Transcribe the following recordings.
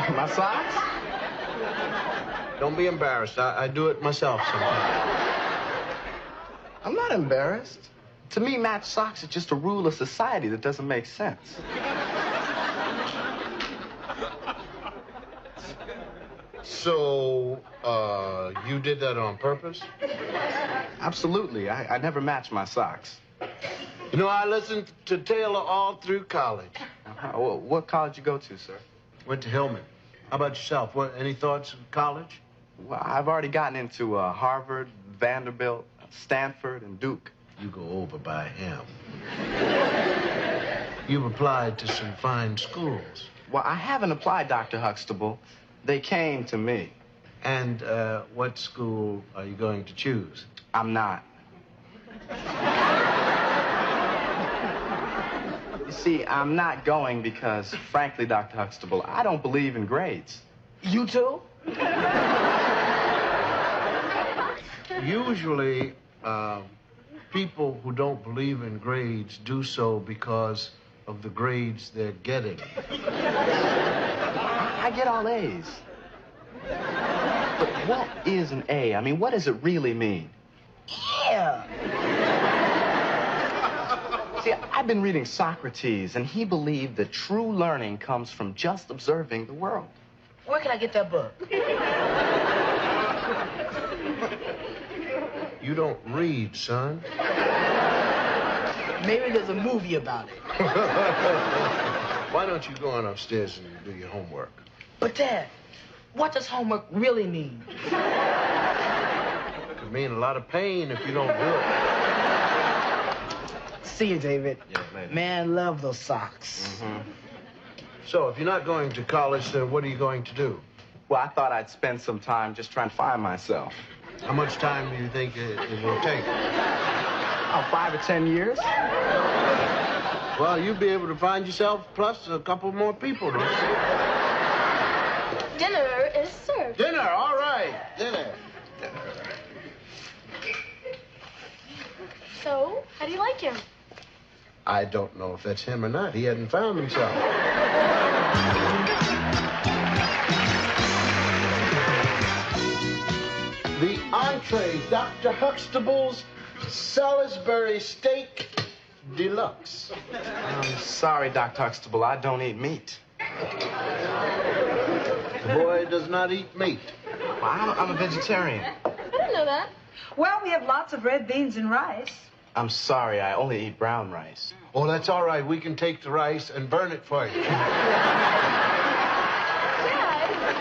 My socks? Don't be embarrassed. I do it myself sometimes. I'm not embarrassed. To me, matched socks is just a rule of society that doesn't make sense. So, you did that on purpose? Absolutely. I never match my socks. You know, I listened to Taylor all through college. What college you go to, sir? Went to Hillman. How about yourself? Any thoughts of college? Well, I've already gotten into Harvard, Vanderbilt, Stanford, and Duke. You go over by him. You've applied to some fine schools. Well, I haven't applied, Dr. Huxtable. They came to me. And what school are you going to choose? I'm not. You see, I'm not going because, frankly, Dr. Huxtable, I don't believe in grades. You too? Usually, people who don't believe in grades do so because of the grades they're getting. I get all A's. But what is an A? I mean, what does it really mean? Yeah. See, I've been reading Socrates, and he believed that true learning comes from just observing the world. Where can I get that book? You don't read, son. Maybe there's a movie about it. Why don't you go on upstairs and do your homework? But, Dad, what does homework really mean? It could mean a lot of pain if you don't do it. See you, David. Yeah, later. Man, love those socks. Mm-hmm. So, if you're not going to college, then what are you going to do? Well, I thought I'd spend some time just trying to find myself. How much time do you think it will take? Oh, 5 or 10 years? Well, you'll be able to find yourself plus a couple more people, don't you? Dinner is served. Dinner, all right. Dinner. So, how do you like him? I don't know if that's him or not. He hadn't found himself. The entree, Dr. Huxtable's Salisbury Steak Deluxe. I'm sorry, Dr. Huxtable, I don't eat meat. The boy does not eat meat. Well, I'm a vegetarian. I didn't know that. Well, we have lots of red beans and rice. I'm sorry, I only eat brown rice. Oh, that's all right. We can take the rice and burn it for you. Dad?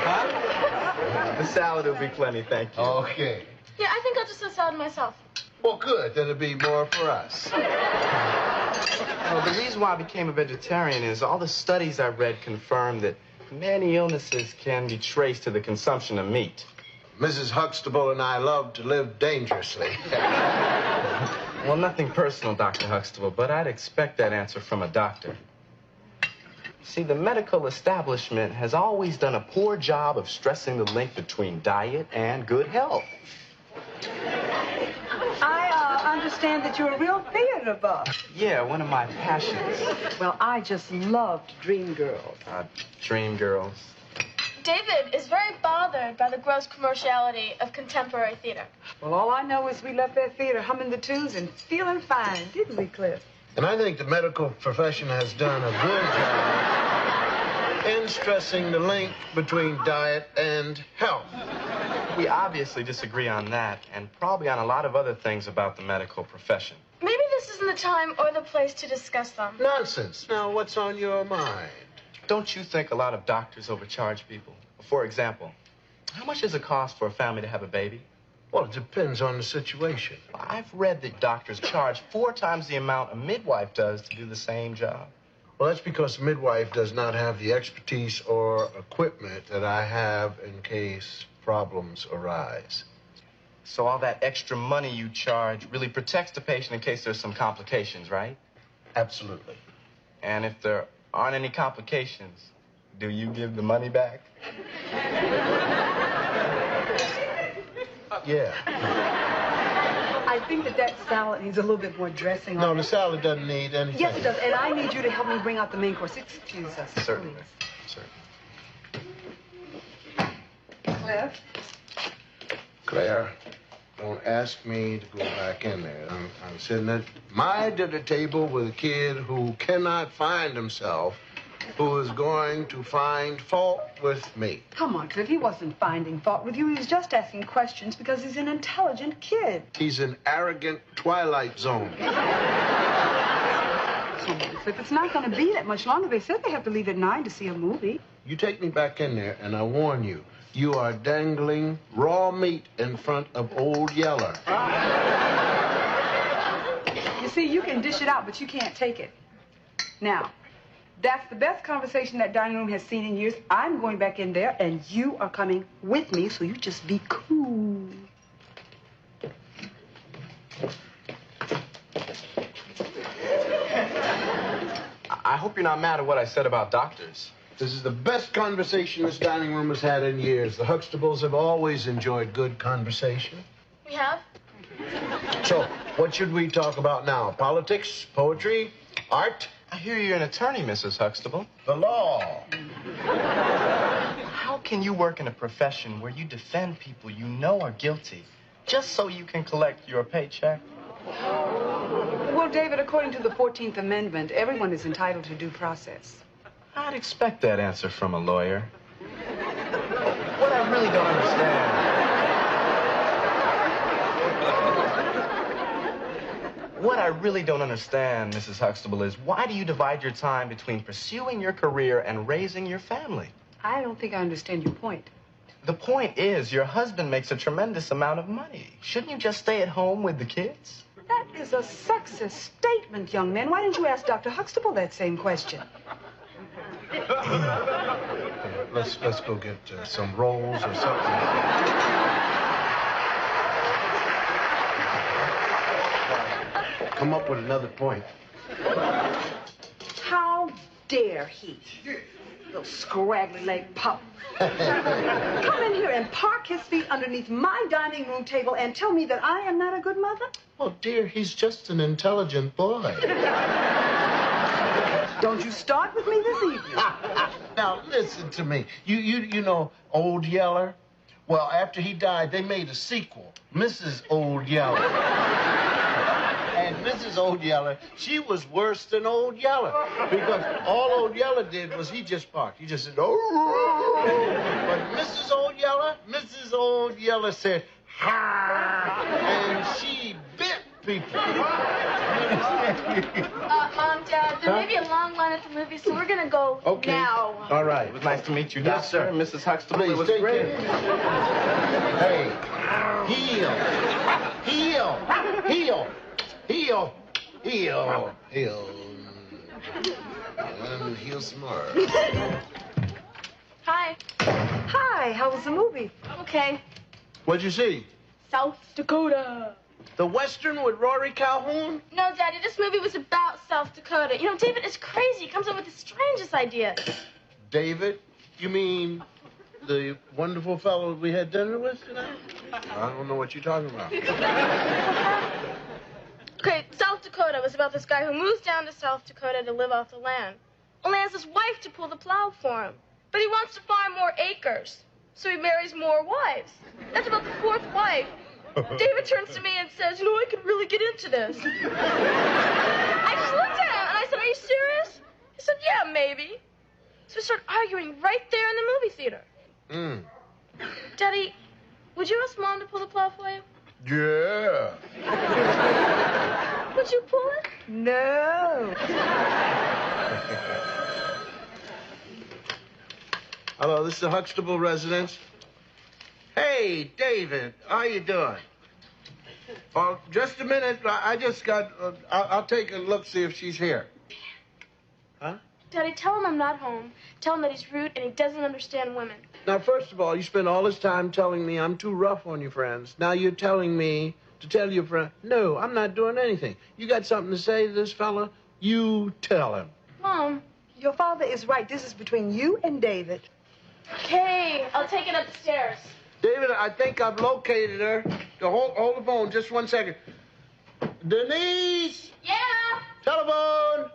Huh? The salad will be plenty, thank you. Okay. Yeah, I think I'll just have salad myself. Well, good. Then it'll be more for us. Well, the reason why I became a vegetarian is all the studies I've read confirm that many illnesses can be traced to the consumption of meat. Mrs. Huxtable and I love to live dangerously. Well, nothing personal, Dr. Huxtable, but I'd expect that answer from a doctor. See, the medical establishment has always done a poor job of stressing the link between diet and good health. I understand that you're a real theater buff. Yeah, one of my passions. Well, I just loved Dream Girls. Dream girls. David is very bothered by the gross commerciality of contemporary theater. Well, all I know is we left that theater humming the tunes and feeling fine, didn't we, Cliff? And I think the medical profession has done a good job in stressing the link between diet and health. We obviously disagree on that, and probably on a lot of other things about the medical profession. Maybe this isn't the time or the place to discuss them. Nonsense. Now, what's on your mind? Don't you think a lot of doctors overcharge people? For example, how much does it cost for a family to have a baby? Well, it depends on the situation. I've read that doctors charge 4 times the amount a midwife does to do the same job. Well, that's because the midwife does not have the expertise or equipment that I have in case problems arise. So all that extra money you charge really protects the patient in case there's some complications, right? Absolutely. And if there aren't any complications, do you give the money back? Yeah. I I think that salad needs a little bit more dressing No, on the it. salad doesn't need anything. Yes, it does. And I need you to help me bring out the main course. Excuse us, Certainly. please. Certainly. Cliff? Claire, don't ask me to go back in there. I'm sitting at my dinner table with a kid who cannot find himself, who is going to find fault with me. Come on, Cliff. He wasn't finding fault with you. He was just asking questions because he's an intelligent kid. He's an arrogant Twilight Zone. Come on, Cliff. It's not going to be that much longer. They said they have to leave at 9 to see a movie. You take me back in there, and I warn you, you are dangling raw meat in front of Old Yeller. You see, you can dish it out, but you can't take it. Now, that's the best conversation that dining room has seen in years. I'm going back in there, and you are coming with me, so you just be cool. I hope you're not mad at what I said about doctors. This is the best conversation this dining room has had in years. The Huxtables have always enjoyed good conversation. We have? So, what should we talk about now? Politics, poetry, art, I hear you're an attorney, Mrs. Huxtable. the law. How can you work in a profession where you defend people you know are guilty just so you can collect your paycheck? Well, David, according to the 14th Amendment, everyone is entitled to due process. I'd expect that answer from a lawyer. What I really don't understand... What I really don't understand, Mrs. Huxtable, is why do you divide your time between pursuing your career and raising your family? I don't think I understand your point. The point is, your husband makes a tremendous amount of money. Shouldn't you just stay at home with the kids? That is a sexist statement, young man. Why didn't you ask Dr. Huxtable that same question? Let's go get some rolls or something. Come up with another point. How dare he? Little scraggly-legged pup. Come in here and park his feet underneath my dining room table and tell me that I am not a good mother? Well, dear, he's just an intelligent boy. Don't you start with me this evening. Now, listen to me. You know Old Yeller? Well, after he died, they made a sequel, Mrs. Old Yeller. And Mrs. Old Yeller, she was worse than Old Yeller. Because all Old Yeller did was he just barked. He just said, oh. But Mrs. Old Yeller said, ha. And she bit people. Mom, Dad, there may be a long line at the movies, so we're gonna go now. All right. It was nice to meet you, Yes, Doctor. sir. Mrs. Huxtable, Please, it was take great. care. Hey, heel. And heel smart. Hi. Hi, how was the movie? Okay. What'd you see? South Dakota. The Western with Rory Calhoun? No, Daddy, this movie was about South Dakota. You know, David is crazy. He comes up with the strangest ideas. David? You mean the wonderful fellow we had dinner with tonight? I don't know what you're talking about. Okay, South Dakota was about this guy who moves down to South Dakota to live off the land. Only has his wife to pull the plow for him. But he wants to farm more acres, so he marries more wives. That's about the fourth wife. David turns to me and says, you know, I could really get into this. I just looked at him and I said, are you serious? He said, yeah, maybe. So we started arguing right there in the movie theater. Daddy, would you ask Mom to pull the plow for you? Yeah. Would you pull it? No. Hello, this is the Huxtable residence. Hey, David, how you doing? Just a minute. I just got... I'll take a look, see if she's here. Huh? Daddy, tell him I'm not home. Tell him that he's rude and he doesn't understand women. Now, first of all, you spend all this time telling me I'm too rough on your friends. Now you're telling me to tell your friend, no, I'm not doing anything. You got something to say to this fella? You tell him. Mom. Your father is right. This is between you and David. Okay, I'll take it up the stairs. David, I think I've located her. Hold the phone just 1 second. Denise! Yeah? Telephone!